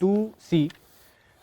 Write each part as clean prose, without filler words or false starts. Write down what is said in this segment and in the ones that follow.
2C,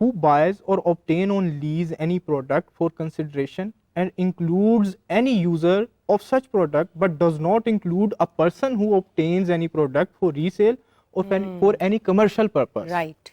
who buys or obtain on lease any product for consideration and includes any user of such product but does not include a person who obtains any product for resale or for any commercial purpose. Right.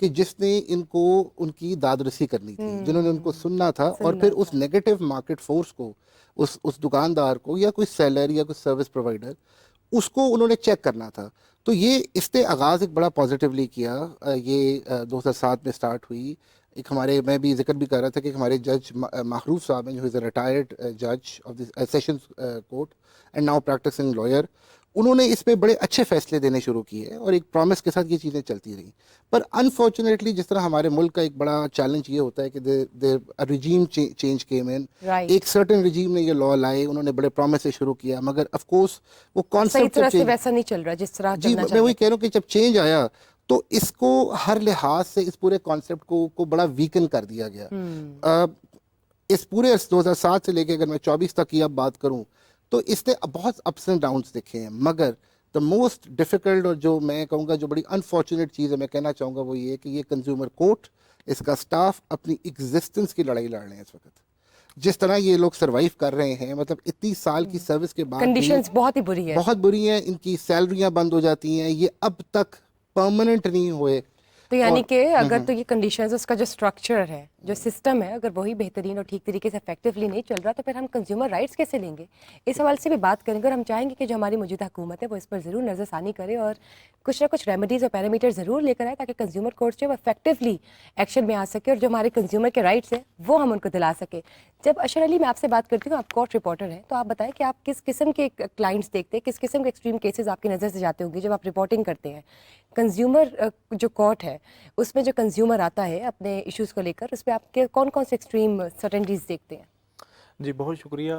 کہ جس نے ان کو ان کی داد رسی کرنی تھی, جنہوں نے ان کو سننا تھا, اور پھر اس نیگیٹو مارکیٹ فورس کو, اس دکاندار کو یا کوئی سیلر یا کوئی سروس پرووائڈر, اس کو انہوں نے چیک کرنا تھا. تو یہ اس نے آغاز ایک بڑا پازیٹیولی کیا. یہ 2007 میں سٹارٹ ہوئی. ایک ہمارے, میں بھی ذکر بھی کر رہا تھا کہ ہمارے جج محروف صاحب ہیں, جو از اے ریٹائرڈ جج of the sessions court and now practising lawyer, انہوں نے اس پہ بڑے اچھے فیصلے دینے شروع کیے اور ایک پرومس کے ساتھ یہ چیزیں چلتی رہیں. پر انفارچونیٹلی جس طرح ہمارے ملک کا ایک بڑا چیلنج یہ ہوتا ہے کہ ریجیم چینج کیم ان, ایک سرٹن ریجیم نے یہ لا لائے, انہوں نے بڑے پرومس سے شروع کیا, مگر آف کورس وہ کانسیپٹ ویسا نہیں چل رہا جس طرح. جی میں وہی کہہ رہا ہوں کہ جب چینج آیا تو اس کو ہر لحاظ سے اس پورے کانسیپٹ کو بڑا ویکن کر دیا گیا. اس پورے 2007 سے لے کے اگر میں 24 تک کی اب بات کروں تو اس نے بہت اپس اینڈ ڈاؤنس دیکھے ہیں, مگر دا موسٹ ڈیفیکلٹ اور جو میں کہوں گا جو بڑی انفارچونیٹ چیز ہے میں کہنا چاہوں گا وہ یہ کہ یہ کنزیومر کورٹ, اس کا سٹاف اپنی ایگزسٹنس کی لڑائی لڑ رہے ہیں اس وقت. جس طرح یہ لوگ سروائیو کر رہے ہیں, مطلب اتنی سال کی سروس کے بعد کنڈیشنز بہت ہی بری ہے, بہت بری ہیں, ان کی سیلریاں بند ہو جاتی ہیں, یہ اب تک پرماننٹ نہیں ہوئے. تو یعنی کہ اگر تو یہ کنڈیشنز, اس کا جو اسٹرکچر ہے, جو سسٹم ہے, اگر وہی بہترین اور ٹھیک طریقے سے افیکٹولی نہیں چل رہا تو پھر ہم کنزیومر رائٹس کیسے لیں گے؟ اس حوالے سے بھی بات کریں گے, اور ہم چاہیں گے کہ جو ہماری موجودہ حکومت ہے وہ اس پر ضرور نظر ثانی کرے اور کچھ نہ کچھ ریمیڈیز اور پیرامیٹر ضرور لے کر آئے تاکہ کنزیومر کورٹ جو افیکٹولی ایکشن میں آ سکے اور جو ہمارے کنزیومر کے رائٹس ہیں وہ ہم ان کو دلا سکیں. جب اشر علی میں آپ سے بات کرتی ہوں, آپ کورٹ رپورٹر ہیں, تو آپ بتائیں کہ آپ کس قسم کے کلائنٹس دیکھتے ہیں, کس قسم کے ایکسٹریم کیسز آپ کی نظر سے جاتے ہوں گے جب آپ رپورٹنگ کرتے ہیں؟ کنزیومر جو کورٹ ہے اس میں جو کنزیومر آتا ہے اپنے ایشوز کو لے کر, اس پہ آپ کے کون کون سے ایکسٹریم سرٹنٹیز دیکھتے ہیں؟ جی بہت شکریہ.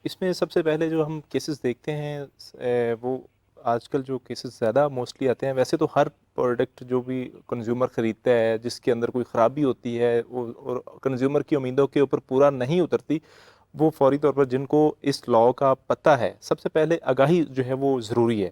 اس میں سب سے پہلے جو ہم کیسز دیکھتے ہیں وہ آج کل جو کیسز زیادہ موسٹلی آتے ہیں, ویسے تو ہر پروڈکٹ جو بھی کنزیومر خریدتا ہے جس کے اندر کوئی خرابی ہوتی ہے اور کنزیومر کی امیدوں کے اوپر پورا نہیں اترتی, وہ فوری طور پر جن کو اس لاء کا پتہ ہے, سب سے پہلے آگاہی جو ہے وہ ضروری ہے.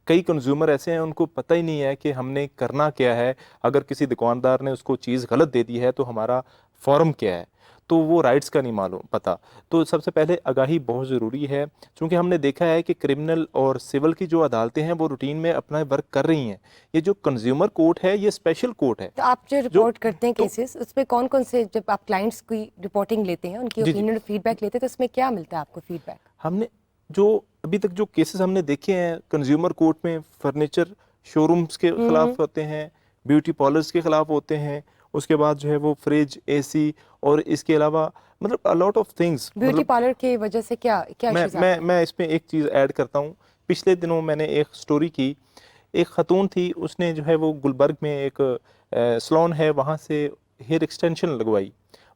کئی کنزیومر ایسے ہیں ان کو پتہ ہی نہیں ہے کہ ہم نے کرنا کیا ہے. اگر کسی دکاندار نے اس کو چیز غلط دے دی ہے تو ہمارا فارم کیا ہے, تو وہ رائٹس کا نہیں معلوم پتہ. تو سب سے پہلے آگاہی بہت ضروری ہے, چونکہ ہم نے دیکھا ہے کہ کرمنل اور سول کی جو عدالتیں ہیں وہ روٹین میں اپنا ورک کر رہی ہیں. یہ جو کنزیومر کورٹ ہے یہ اسپیشل کورٹ ہے. تو آپ جو رپورٹ کرتے ہیں کیسز, اس میں کون کون سے, جب آپ کلائنٹس کی رپورٹنگ لیتے ہیں, ان کی اوپینین اور فیڈ بیک لیتے ہیں, تو اس میں کیا ملتا ہے آپ کو فیڈ بیک؟ ہم نے جو ابھی تک جو کیسز ہم نے دیکھے ہیں کنزیومر کورٹ میں, فرنیچر شو رومز کے خلاف ہوتے ہیں, بیوٹی پارلرز کے خلاف ہوتے ہیں, اس کے بعد جو ہے وہ فریج, اے سی, اور اس کے علاوہ مطلب a lot of things. Beauty parlour کی وجہ سے کیا ایشوز آتے ہیں؟ میں اس میں ایک چیز ایڈ کرتا ہوں. پچھلے دنوں میں نے ایک سٹوری کی, ایک خاتون تھی, اس نے جو ہے وہ گلبرگ میں ایک سلون ہے وہاں سے ہیئر ایکسٹینشن لگوائی.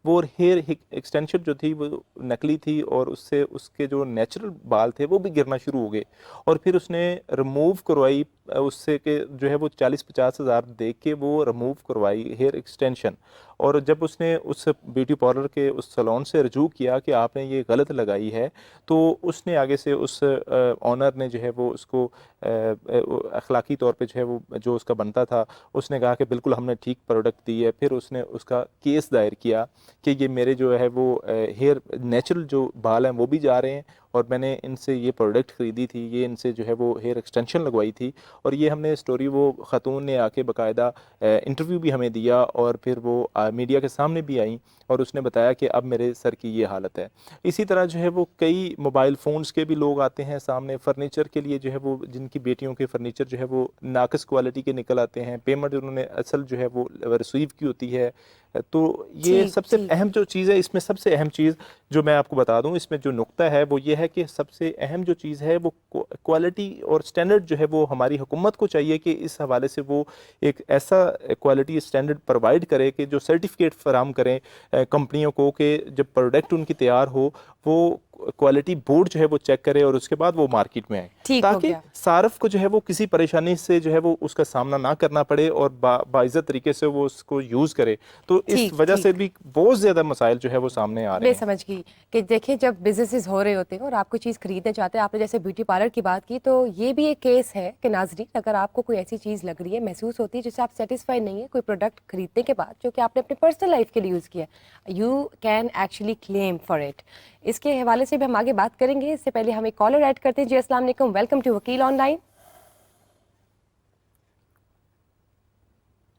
وہ ہیئر ایکسٹینشن جو تھی وہ نکلی تھی, اور اس سے اس کے جو نیچرل بال تھے وہ بھی گرنا شروع ہو گئے, اور پھر اس نے ریموو کروائی اس سے کہ جو ہے وہ 40-50 ہزار دے کے وہ ریموو کروائی ہیئر ایکسٹینشن. اور جب اس نے اس بیوٹی پارلر کے اس سلون سے رجوع کیا کہ آپ نے یہ غلط لگائی ہے, تو اس نے آگے سے اس آنر نے جو ہے وہ اس کو اخلاقی طور پہ جو ہے وہ جو اس کا بنتا تھا اس نے کہا کہ بالکل ہم نے ٹھیک پروڈکٹ دی ہے. پھر اس نے اس کا کیس دائر کیا کہ یہ میرے جو ہے وہ ہیئر نیچرل جو بال ہیں وہ بھی جا رہے ہیں, اور میں نے ان سے یہ پروڈکٹ خریدی تھی, یہ ان سے جو ہے وہ ہیئر ایکسٹینشن لگوائی تھی. اور یہ ہم نے سٹوری, وہ خاتون نے آ کے باقاعدہ انٹرویو بھی ہمیں دیا, اور پھر وہ میڈیا کے سامنے بھی آئیں, اور اس نے بتایا کہ اب میرے سر کی یہ حالت ہے. اسی طرح جو ہے وہ کئی موبائل فونز کے بھی لوگ آتے ہیں سامنے, فرنیچر کے لیے جو ہے وہ جن کی بیٹیوں کے فرنیچر جو ہے وہ ناقص کوالٹی کے نکل آتے ہیں, پیمنٹ انہوں نے اصل جو ہے وہ ریسیو کی ہوتی ہے. تو یہ سب سے اہم جو چیز ہے, اس میں سب سے اہم چیز جو میں آپ کو بتا دوں, اس میں جو نقطہ ہے وہ یہ ہے کہ سب سے اہم جو چیز ہے وہ کوالٹی اور سٹینڈرڈ جو ہے وہ ہماری حکومت کو چاہیے کہ اس حوالے سے وہ ایک ایسا کوالٹی سٹینڈرڈ پرووائڈ کرے کہ جو سرٹیفکیٹ فراہم کریں کمپنیوں کو کہ جب پروڈکٹ ان کی تیار ہو وہ کوالٹی بورڈ جو ہے وہ چیک کرے اور اس کے بعد وہ مارکیٹ میں آئے, تاکہ صارف کو جو ہے وہ کسی پریشانی سے جو ہے وہ اس کا سامنا نہ کرنا پڑے اور باعزت طریقے سے وہ اس کو یوز کرے. تو اس وجہ سے بھی بہت زیادہ مسائل جو ہے وہ سامنے آ رہے ہیں. میں سمجھ گئی کہ دیکھیں جب بزنسز ہو رہے ہوتے ہیں اور آپ کوئی چیز خریدنا چاہتے ہیں, آپ نے جیسے بیوٹی پارلر کی بات کی, تو یہ بھی ایک کیس ہے کہ ناظرین اگر آپ کو کوئی ایسی چیز لگ رہی ہے, محسوس ہوتی ہے جس سے آپ سیٹسفائی نہیں ہے کوئی پروڈکٹ خریدنے کے بعد جو کہ آپ نے اپنے پرسنل لائف کے لیے یوز کیا, you can actually claim for it. اس کے حوالے سے بھی ہم آگے بات کریں گے. اس سے پہلے ہم ایک کالر ایڈ کرتے ہیں. جی السلام علیکم, ویلکم ٹو وکیل on line.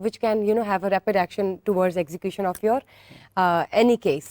which can have a rapid action towards execution of your any case.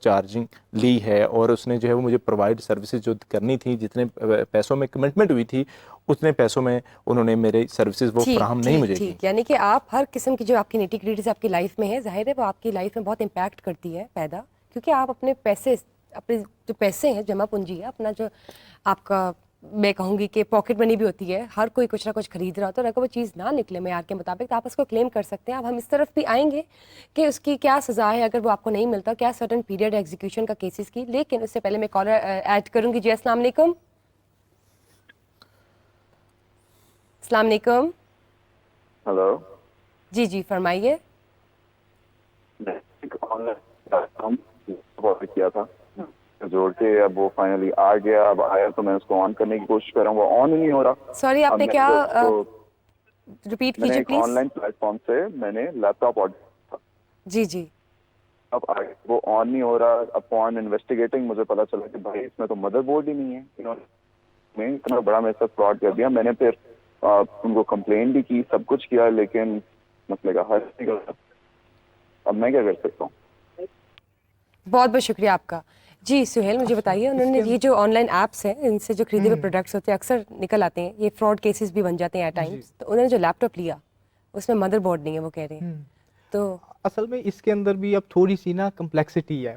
Charging لی ہے, اور اس نے جو ہے وہ مجھے پرووائڈ سروسز جو کرنی تھی, جتنے پیسوں میں کمٹمنٹ ہوئی تھی اتنے پیسوں میں انہوں نے میرے سروسز وہ فراہم نہیں مجھے کی. یعنی کہ آپ ہر قسم کی جو آپ کی نیٹی گریٹیز آپ کی لائف میں ہے, ظاہر ہے وہ آپ کی لائف میں بہت امپیکٹ کرتی ہے پیدا, کیونکہ آپ اپنے جو پیسے ہیں, جمع پونجی ہے, اپنا جو آپ کا میں کہوں گی کہ پاکٹ منی بھی ہوتی ہے, ہر کوئی کچھ نہ کچھ خرید رہا ہوتا ہے, اور اگر وہ چیز نہ نکلے معیار کے مطابق تو آپ اس کو کلیم کر سکتے ہیں. اب ہم اس طرف بھی آئیں گے کہ اس کی کیا سزا ہے اگر وہ آپ کو نہیں ملتا, کیا سرٹن پیریڈ ایگزیکیوشن کا کیسز کی. لیکن اس سے پہلے میں کالر ایڈ کروں گی. جی السلام علیکم. السلام علیکم. ہلو جی جی فرمائیے. کیا تھا جوڑ کے, اب وہ فائنلی آ گیا, اب آیا تو میں اس کو آن کرنے کی کوشش کر رہا ہوں, وہ آن ہی نہیں ہو رہا. سوری آپ نے کیا ریپیٹ میں نے کیجیے ایک please. On line plate form سے میں نے لیپ ٹاپ آرڈر کیا. جی جی اب وہ آن نہیں ہو رہا. اپون انویسٹیگیٹنگ مجھے پتا چلا کہ بھائی اس میں تو مدر بورڈ ہی نہیں ہے. انہوں نے اتنا بڑا میرے ساتھ فراڈ کر دیا. میں نے پھر ان کو کمپلین بھی کی, سب کچھ کیا, لیکن مسئلے کا حل نہیں کرتا. اب میں کیا کر سکتا ہوں؟ بہت بہت شکریہ آپ کا. جی سہیل مجھے بتائیے, انہوں نے یہ جو آن لائن ایپس ہیں ان سے جو خریدے ہوئے پروڈکٹس ہوتے ہیں اکثر نکل آتے ہیں, یہ فراڈ کیسز بھی بن جاتے ہیں ایٹ ٹائمس, تو انہوں نے جو لیپ ٹاپ لیا اس میں مدر بورڈ نہیں ہے وہ کہہ رہے ہیں. تو اصل میں اس کے اندر بھی اب تھوڑی سی نا کمپلیکسٹی ہے.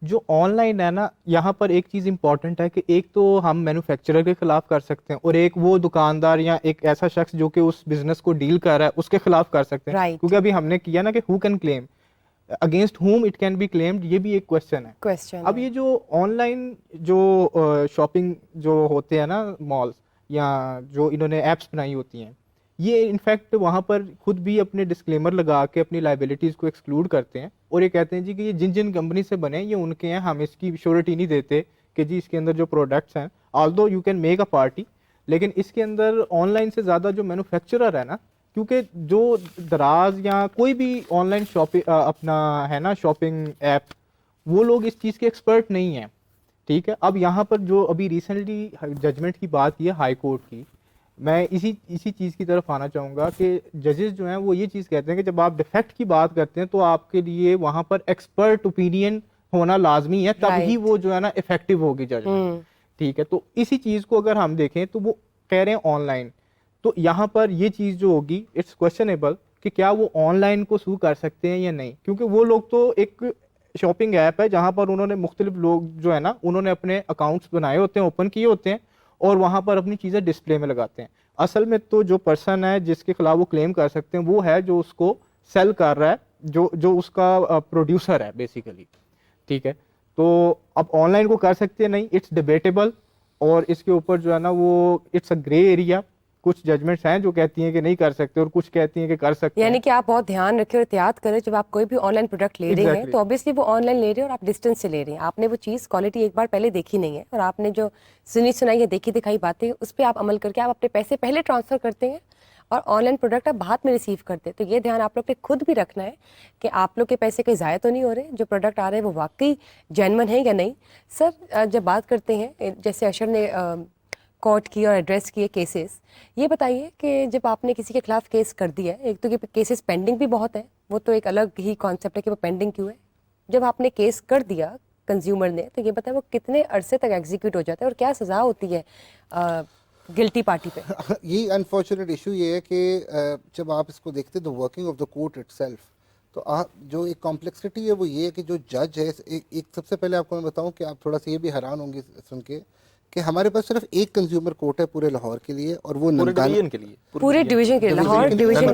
جو آن لائن ہے نا, یہاں پر ایک چیز امپورٹنٹ ہے کہ ایک تو ہم مینوفیکچرر کے خلاف کر سکتے ہیں, اور ایک وہ دکاندار یا ایک ایسا شخص جو کہ اس بزنس کو ڈیل کر رہا ہے اس کے خلاف کر سکتے ہیں. Right. کیونکہ ابھی ہم نے کیا نا کہ who can claim, against whom it can be claimed, یہ بھی ایک کوشچن ہے. اب یہ جو آن لائن جو شاپنگ جو ہوتے ہیں نا مالز, یا جو انہوں نے ایپس بنائی ہوتی ہیں, یہ انفیکٹ وہاں پر خود بھی اپنے ڈسکلیمر لگا کے اپنی لائبلٹیز کو ایکسکلوڈ کرتے ہیں, اور یہ کہتے ہیں جی کہ یہ جن جن کمپنی سے بنے یہ ان کے ہیں, ہم اس کی شیورٹی نہیں دیتے کہ جی اس کے اندر جو پروڈکٹس ہیں, آلدو you can make a party, لیکن اس کے اندر آن لائن سے زیادہ جو مینوفیکچرر ہے نا, کیونکہ جو دراز یا کوئی بھی آن لائن شاپنگ اپنا ہے نا شاپنگ ایپ, وہ لوگ اس چیز کے ایکسپرٹ نہیں ہیں. ٹھیک ہے, اب یہاں پر جو ابھی ریسنٹلی ججمنٹ کی بات کی ہے ہائی کورٹ کی, میں اسی چیز کی طرف آنا چاہوں گا کہ ججز جو ہیں وہ یہ چیز کہتے ہیں کہ جب آپ ڈیفیکٹ کی بات کرتے ہیں تو آپ کے لیے وہاں پر ایکسپرٹ اوپینین ہونا لازمی ہے, تب ہی وہ جو ہے نا افیکٹو ہوگی ججمنٹ. ٹھیک ہے, تو اسی چیز کو اگر ہم دیکھیں تو وہ کہہ رہے ہیں آن لائن, تو یہاں پر یہ چیز جو ہوگی اٹس کویسچنیبل کہ کیا وہ آن لائن کو سو کر سکتے ہیں یا نہیں, کیونکہ وہ لوگ تو ایک شاپنگ ایپ ہے جہاں پر انہوں نے مختلف لوگ جو ہے نا انہوں نے اپنے اکاؤنٹس بنائے ہوتے ہیں, اوپن کیے ہوتے ہیں, اور وہاں پر اپنی چیزیں ڈسپلے میں لگاتے ہیں. اصل میں تو جو پرسن ہے جس کے خلاف وہ کلیم کر سکتے ہیں وہ ہے جو اس کو سیل کر رہا ہے, جو اس کا پروڈیوسر ہے بیسیکلی. ٹھیک ہے, تو اب آن لائن کو کر سکتے ہیں نہیں, اٹس ڈیبیٹیبل, اور اس کے اوپر جو ہے نا وہ اٹس اے گرے ایریا. کچھ ججمنٹس ہیں جو کہتی ہیں کہ نہیں کر سکتے اور کچھ کہتی ہیں کہ کر سکتے ہیں. یعنی کہ آپ بہت دھیان رکھیں اور احتیاط کریں جب آپ کوئی بھی آن لائن پروڈکٹ لے رہے ہیں, تو obviously وہ آن لائن لے رہے ہیں اور آپ ڈسٹینس سے لے رہے ہیں, آپ نے وہ چیز کوالٹی ایک بار پہلے دیکھی نہیں ہے, اور آپ نے جو سنی سنائی یا دیکھی دکھائی باتیں اس پہ آپ عمل کر کے آپ اپنے پیسے پہلے ٹرانسفر کرتے ہیں, اور آن لائن پروڈکٹ آپ بعد میں ریسیو کرتے ہیں. تو یہ دھیان آپ لوگ پہ خود بھی رکھنا ہے کہ آپ لوگ کے پیسے کہیں ضائع تو نہیں ہو رہے, جو پروڈکٹ آ رہے ہیں وہ واقعی جینون ہے یا نہیں. سر جب بات کرتے ہیں جیسے اشر نے کورٹ کی اور ایڈریس کیے کیسز, یہ بتائیے کہ جب آپ نے کسی کے خلاف کیس کر دیا ہے, ایک تو کہ کیسز پینڈنگ بھی بہت ہیں, وہ تو ایک الگ ہی کانسیپٹ ہے کہ وہ پینڈنگ کیوں ہے. جب آپ نے کیس کر دیا کنزیومر نے, تو یہ بتائیں وہ کتنے عرصے تک ایگزیکیوٹ ہو جاتا ہے اور کیا سزا ہوتی ہے گلٹی پارٹی پہ؟ یہ انفارچونیٹ ایشو یہ ہے کہ جب آپ اس کو دیکھتے تو working of the court it self, تو آپ جو ایک کمپلیکسٹی ہے وہ یہ ہے کہ جو جج ہے, ایک سب سے پہلے آپ کو میں بتاؤں کہ آپ تھوڑا سا یہ بھی حیران ہوں گے سن کے کہ ہمارے پاس صرف ایک کنزیومر کورٹ ہے پورے لاہور کے لیے, اور وہ پورے ڈویژن کے لیے لاہور ڈویژن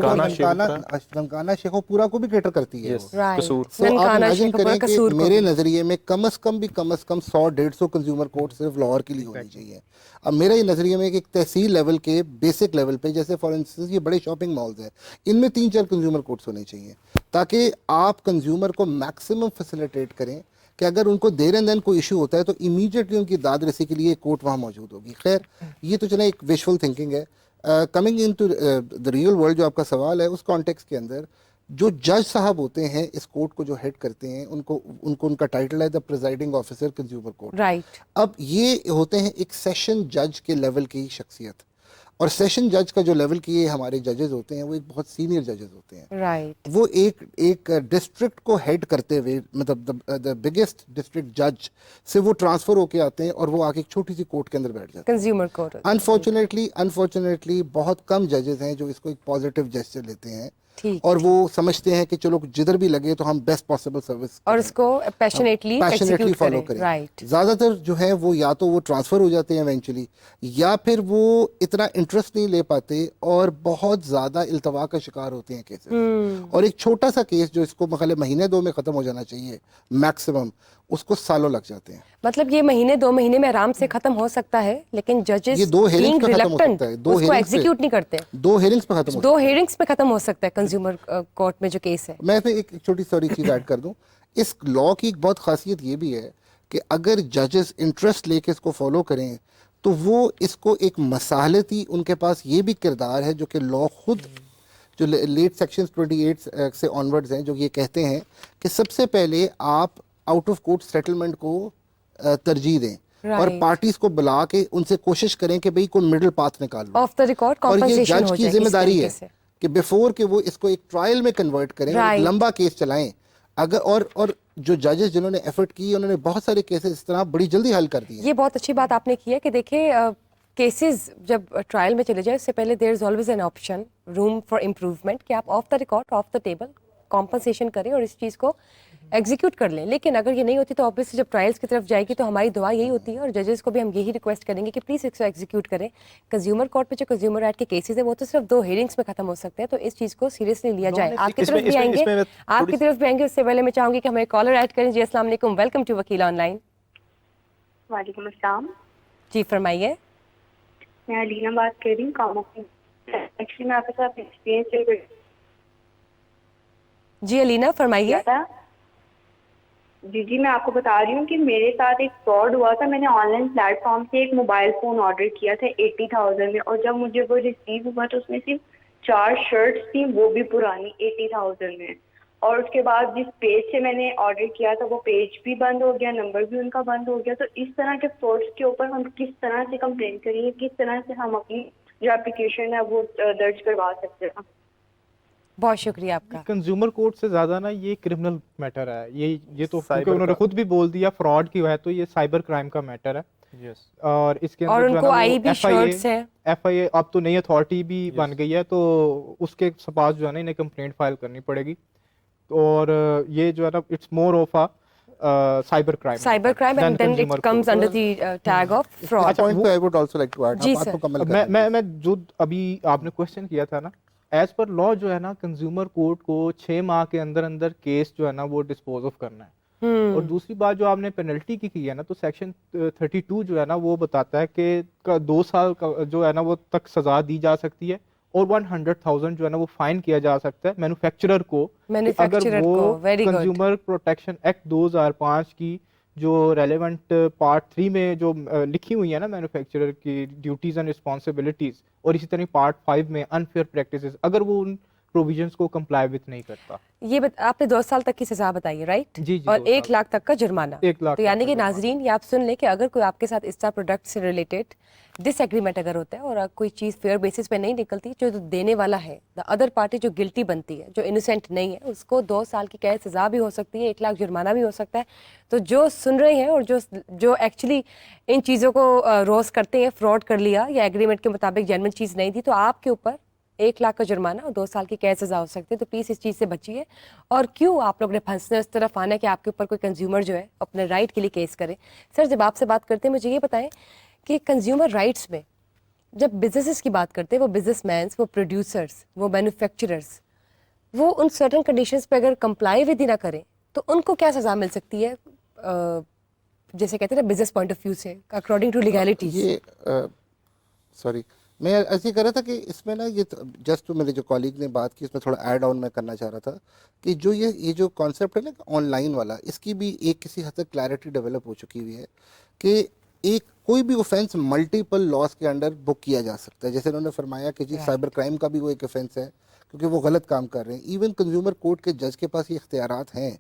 ننکانہ شیخو پورا کو بھی کیٹر کرتی ہے. Right. آپ امیجن کریں کہ میرے نظریے میں کم از کم 100-150 کنزیومر کورٹ صرف لاہور کے لیے ہونی چاہیے. اب میرا یہ نظریے میں کہ ایک تحصیل لیول کے بیسک لیول پہ, جیسے فار انسٹنس یہ بڑے شاپنگ مالز ہیں, ان میں 3-4 کنزیومر کورٹس ہونے چاہیے تاکہ آپ کنزیومر کو میکسیمم فیسیلیٹیٹ کریں کہ اگر ان کو دیر اینڈ دین کوئی ایشو ہوتا ہے تو امیڈیٹلی ان کی داد رسی کے لیے ایک کورٹ وہاں موجود ہوگی. خیر یہ تو چلیں ایک ویشفل تھنکنگ ہے. Coming into the real world, جو آپ کا سوال ہے اس کانٹیکس کے اندر جو جج صاحب ہوتے ہیں اس کورٹ کو جو ہیڈ کرتے ہیں, ان کا ٹائٹل ہے the presiding officer consumer court. Right. اب یہ ہوتے ہیں ایک سیشن جج کے لیول کی شخصیت. اور سیشن جج کا جو لیول کی ہمارے ججز ہوتے ہیں وہ ایک بہت سینئر ججز ہوتے ہیں. رائٹ. وہ ایک ڈسٹرکٹ کو ہیڈ کرتے ہوئے مطلب دا بگیسٹ ڈسٹرکٹ جج سے وہ ٹرانسفر ہو کے آتے ہیں اور وہ آ کے ایک چھوٹی سی کورٹ کے اندر بیٹھ جاتے ہیں. Consumer court. انفارچونیٹلی بہت کم ججز ہیں جو اس کو ایک پازیٹیو جیسچر لیتے ہیں ٹھیک. اور وہ سمجھتے ہیں کہ چلو جدھر بھی لگے تو ہم بیسٹ پاسبل سروس اور اس کو پیشنیٹلی فالو کریں. رائٹ. زیادہ تر جو ہے وہ یا تو وہ ٹرانسفر ہو جاتے ہیں ایونچولی, یا پھر وہ اتنا انٹرسٹ نہیں لے پاتے اور بہت زیادہ التوا کا شکار ہوتے ہیں کیسز. اور ایک چھوٹا سا کیس جو اس کو مہینے 2 میں ختم ہو جانا چاہیے میکسیمم, اس کو سالوں لگ جاتے ہیں. مطلب یہ مہینے 2 مہینے میں آرام سے ختم ہو سکتا ہے, لیکن ججز یہ 2 ہیئرنگز پہ ختم ہو سکتا ہے. 2 کو ایگزیکیوٹ نہیں کرتے. 2 ہیئرنگز پہ ختم ہو 2 ہیئرنگز پہ ختم ہو سکتا ہے کنزیومر کورٹ میں جو کیس ہے. میں اس میں ایک چھوٹی سوری چیز ایڈ کر دوں. اس لا کی ایک بہت خاصیت یہ بھی ہے کہ اگر ججز انٹرسٹ لے کے اس کو فالو کریں تو وہ اس کو ایک مصالحتی, ان کے پاس یہ بھی کردار ہے جو کہ لا خود جو لیٹ سیکشن 28 سے آنورڈز ہیں جو یہ کہتے ہیں کہ سب سے پہلے آپ آؤٹ آف کورٹ سیٹلمنٹ کو ترجیح دیں اور پارٹیز کو بلا کے ان سے کوشش کریں کہ بھئی کوئی مڈل پاتھ نکال لو. آف دا ریکارڈ اور یہ کمپنسیشن جج ہو کی جائے ذمہ داری ہے کہ بیفور کہ وہ اس کو ایک ٹرائل میں کنورٹ کریں, ایک لمبا کیس چلائیں. اگر اور جو ججز جنہوں نے ایفرٹ کی انہوں نے بہت سارے کیسز اس طرح بڑی جلدی حل کر دیے. یہ بہت اچھی بات آپ نے کی ہے کہ دیکھیں کیسز جب ٹرائل میں چلے جائے اس سے پہلے there is always an option room for improvement کہ آپ off the record off the table compensation کریں اور اس چیز کو ایگزیکیوٹ کر لیں. لیکن اگر یہ نہیں ہوتی تو آبویسلی جب ٹرائلس کی طرف جائے گی تو ہماری دعا یہی ہوتی ہے اور ججز کو بھی ہم یہی ریکویسٹ کریں گے کہ پلیز اس کو ایگزیکیوٹ کریں. کنزیومر کورٹ پہ جو کنزیومر رائٹ کے کیسز ہیں وہ تو صرف 2 ہیئرنگس میں ختم ہو سکتے ہیں, تو اس چیز کو سیریسلی لیا جائے. آپ کی طرف بھی آئیں گے, اس سے پہلے میں چاہوں گی کہ ہمیں کالر ایڈ کریں. جی السلام علیکم, ویلکم ٹو وکیل آن لائن. وعلیکم السلام. جی فرمائیے. میں علینا بات کر رہی ہوں کاموں کی. ایکچولی میں آپ کے ساتھ ایکسپیرینس شیئر کر. جی علینا فرمائیے. جی میں آپ کو بتا رہی ہوں کہ میرے ساتھ ایک فراڈ ہوا تھا. میں نے آن لائن پلیٹ فارم سے ایک موبائل فون آرڈر کیا تھا 80,000 میں, اور جب مجھے وہ ریسیو ہوا تو اس میں صرف 4 شرٹس تھیں, وہ بھی پرانی 80,000 میں. اور اس کے بعد جس پیج سے میں نے آرڈر کیا تھا وہ پیج بھی بند ہو گیا, نمبر بھی ان کا بند ہو گیا. تو اس طرح کے فراڈس کے اوپر ہم کس طرح سے کمپلین کریں گے, کس طرح سے ہم اپنی جو اپلیکیشن ہے وہ درج کروا سکتے ہیں؟ بہت شکریہ آپ کا. کنزیومر کورٹ سے زیادہ نا یہ کرمنل میٹر ہے. یہ تو کیونکہ انہوں نے خود بھی بول دیا فراڈ کی وجہ, تو یہ سائبر کرائم کا میٹر ہے. اور اس کے اندر جو ہے ایف آئی اے اب تو نئی اتھارٹی بھی بن گئی ہے, تو اس کے پاس جو ہے نا انہیں کمپلینٹ فائل کرنی پڑے گی. اور یہ جو ہے نا it's more of cyber crime and then it comes under the tag of fraud. میں جو ابھی آپ نے کوشچن کیا تھا نا, ایز پر لا جو ہے نا کنزیومر کورٹ کو 6 ماہ کے اندر کیس جو ہے نا وہ ڈسپوز آف کرنا ہے. اور دوسری بات جو آپ نے پینلٹی کی ہے نا, تو سیکشن 32 جو ہے نا وہ بتاتا ہے کہ 2 سال کا جو ہے نا وہ تک سزا دی جا سکتی ہے, اور 100,000 جو ہے نا وہ فائن کیا جا سکتا ہے مینوفیکچرر کو, اگر وہ کنزیومر پروٹیکشن ایکٹ 2005 کی جو ریلیونٹ پارٹ 3 میں جو لکھی ہوئی ہے نا مینوفیکچرر کی ڈیوٹیز اینڈ رسپانسبلٹیز, اور اسی طرح پارٹ 5 میں انفیئر پریکٹسز, اگر وہ ان پروویژنس کو کمپلائی وتھ نہیں کرتا. یہ آپ نے 2 سال تک کی سزا بتائی ہے رائٹ, جی اور 1 لاکھ تک کا جرمانہ. تو یعنی کہ ناظرین یہ آپ سن لیں کہ اگر کوئی آپ کے ساتھ اس طرح پروڈکٹ سے ریلیٹڈ ڈس ایگریمنٹ اگر ہوتا ہے اور کوئی چیز فیئر بیسس پہ نہیں نکلتی, جو دینے والا ہے دا ادر پارٹی جو گلٹی بنتی ہے, جو انوسینٹ نہیں ہے, اس کو 2 سال کی قید سزا بھی ہو سکتی ہے, 1 لاکھ جرمانہ بھی ہو سکتا ہے. تو جو سن رہے ہیں اور جو ایکچولی ان چیزوں کو روز کرتے ہیں, فراڈ کر لیا یا ایگریمنٹ کے مطابق جینوئن چیز نہیں تھی, تو آپ کے اوپر 1 لاکھ کا جرمانہ اور 2 سال کی قید سزا ہو سکتی ہے. تو پلیز اس چیز سے بچیے. اور کیوں آپ لوگ نے پھنسنا اس طرف آنا کہ آپ کے اوپر کوئی کنزیومر جو ہے اپنے رائٹ کے لیے کیس کرے. سر جب آپ سے بات کرتے ہیں مجھے یہ بتائیں کہ کنزیومر رائٹس میں جب بزنسز کی بات کرتے ہیں, وہ بزنس مینس, وہ پروڈیوسرس, وہ مینوفیکچررس, وہ ان سرٹن کنڈیشنز پہ اگر کمپلائی ود ہی نہ کریں تو ان کو کیا سزا مل سکتی ہے, جیسے کہتے ہیں نا بزنس پوائنٹ آف ویو سے اکارڈنگ ٹو لیگیلٹیز؟ یہ سوری میں ایسے ہی کر رہا تھا کہ اس میں نا یہ جسٹ میرے جو کالیگ نے بات کی اس میں تھوڑا ایڈ آن میں کرنا چاہ رہا تھا کہ جو یہ جو کانسیپٹ ہے نا آن لائن والا, اس کی بھی ایک کسی حد تک کلیئرٹی ڈیولپ ہو چکی ہوئی ہے کہ ایک کوئی بھی اوفینس ملٹیپل لاس کے انڈر بک کیا جا سکتا ہے. جیسے انہوں نے فرمایا کہ جی سائبر کرائم کا بھی وہ ایک اوفینس ہے, کیونکہ وہ غلط کام کر رہے ہیں. ایون کنزیومر کورٹ کے جج کے پاس یہ اختیارات ہیں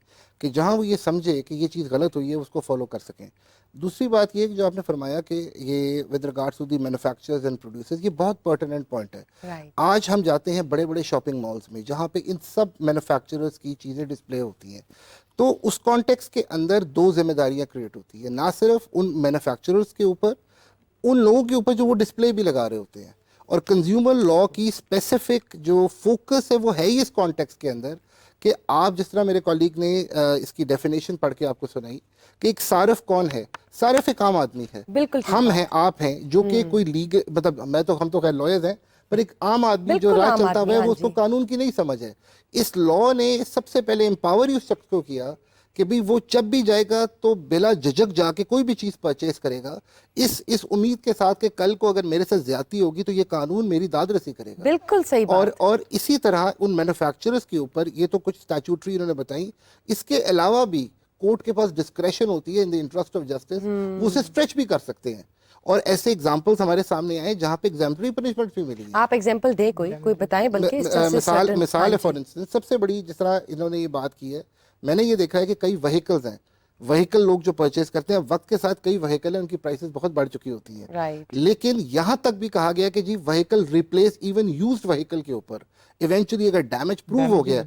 کہ جہاں وہ یہ سمجھے کہ یہ چیز غلط ہوئی ہے اس کو فالو کر سکیں. دوسری بات یہ کہ جو آپ نے فرمایا کہ یہ with regards to the manufacturers and producers, یہ بہت پرٹیننٹ پوائنٹ ہے. رائٹ. آج ہم جاتے ہیں بڑے بڑے شاپنگ مالز میں جہاں پہ ان سب مینوفیکچررز کی چیزیں ڈسپلے ہوتی ہیں، تو اس کانٹیکس کے اندر دو ذمہ داریاں کریٹ ہوتی ہیں، نہ صرف ان مینوفیکچررز کے اوپر، ان لوگوں کے اوپر جو وہ ڈسپلے بھی لگا رہے ہوتے ہیں. اور کنزیومر لا کی اسپیسیفک جو فوکس ہے وہ ہے ہی اس کانٹیکس کے اندر کہ آپ جس طرح میرے کولیگ نے اس کی ڈیفینیشن پڑھ کے آپ کو سنائی کہ ایک صارف کون ہے. صارف ایک عام آدمی ہے، بالکل ہم ہیں، آپ ہیں، جو کہ کوئی لیگل مطلب ہم تو خیر لائرز ہیں، پر ایک عام آدمی جو بالکل راہ عام چلتا آدمی، ہوا ہے ہاں وہ اس کو جی. قانون کی نہیں سمجھ ہے. اس لا نے سب سے پہلے امپاور ہی اس شخص کو کیا کہ بھئی وہ جب بھی جائے گا تو بلا جھجک جا کے کوئی بھی چیز پرچیز کرے گا اس امید کے ساتھ کہ کل کو اگر میرے ساتھ زیادتی ہوگی تو یہ قانون میری داد رسی کرے گا. بالکل صحیح بات. اور اسی طرح ان مینوفیکچررز کے اوپر یہ تو کچھ اسٹیچوٹری انہوں نے بتائی، اس کے علاوہ بھی کورٹ کے پاس ڈسکریشن ہوتی ہے ان دی انٹرسٹ آف جسٹس، وہ اسے اسٹریچ بھی کر سکتے ہیں. اور ایسے ایگزامپلس ہمارے سامنے آئے جہاں پہ ایگزامپلری پنشمنٹ بھی ملی ہے. آپ ایگزامپل دیں، کوئی بتائیں، بلکہ مثال ہے فار انسٹنس سب سے بڑی جس طرح انہوں نے یہ بات کی ہے، میں نے یہ دیکھا ہے کہ کئی وہیکلز ہیں، وہیکل لوگ جو پرچیز کرتے ہیں وقت کے ساتھ کئی وہیکل ہیں ان کی پرائسز بہت بڑھ چکی ہوتی ہیں، رائٹ. لیکن یہاں تک بھی کہا گیا کہ جی vehicle replace even used vehicle کے اوپر ایونچولی اگر ڈیمیج پروو ہو گیا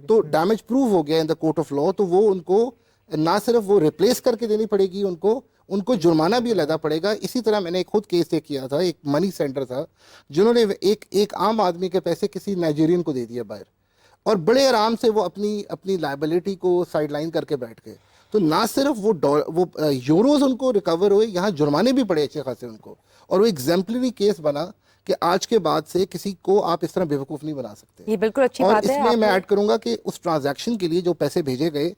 تو ڈیمیج پروو ہو گیا ان دا کورٹ آف لا تو وہ ان کو نہ صرف وہ ریپلیس کر کے دینی پڑے گی، ان کو جرمانہ بھی علیحدہ پڑے گا. اسی طرح میں نے ایک خود کیس کیا تھا، ایک منی سینٹر تھا جنہوں نے ایک عام آدمی کے پیسے کسی نائجیرین کو دے دیا باہر، اور بڑے آرام سے وہ اپنی لائبلٹی کو سائڈ لائن کر کے بیٹھ گئے. تو نہ صرف وہ یوروز ان کو ریکور ہوئے، یہاں جرمانے بھی پڑے اچھے خاصے ان کو، اور وہ ایگزمپلری کیس بنا کہ آج کے بعد سے کسی کو آپ اس طرح بے وقوف نہیں بنا سکتے. یہ بالکل اچھی اور بات ہے. اس میں میں ایڈ کروں گا کہ اس ٹرانزیکشن کے لیے جو پیسے بھیجے گئے،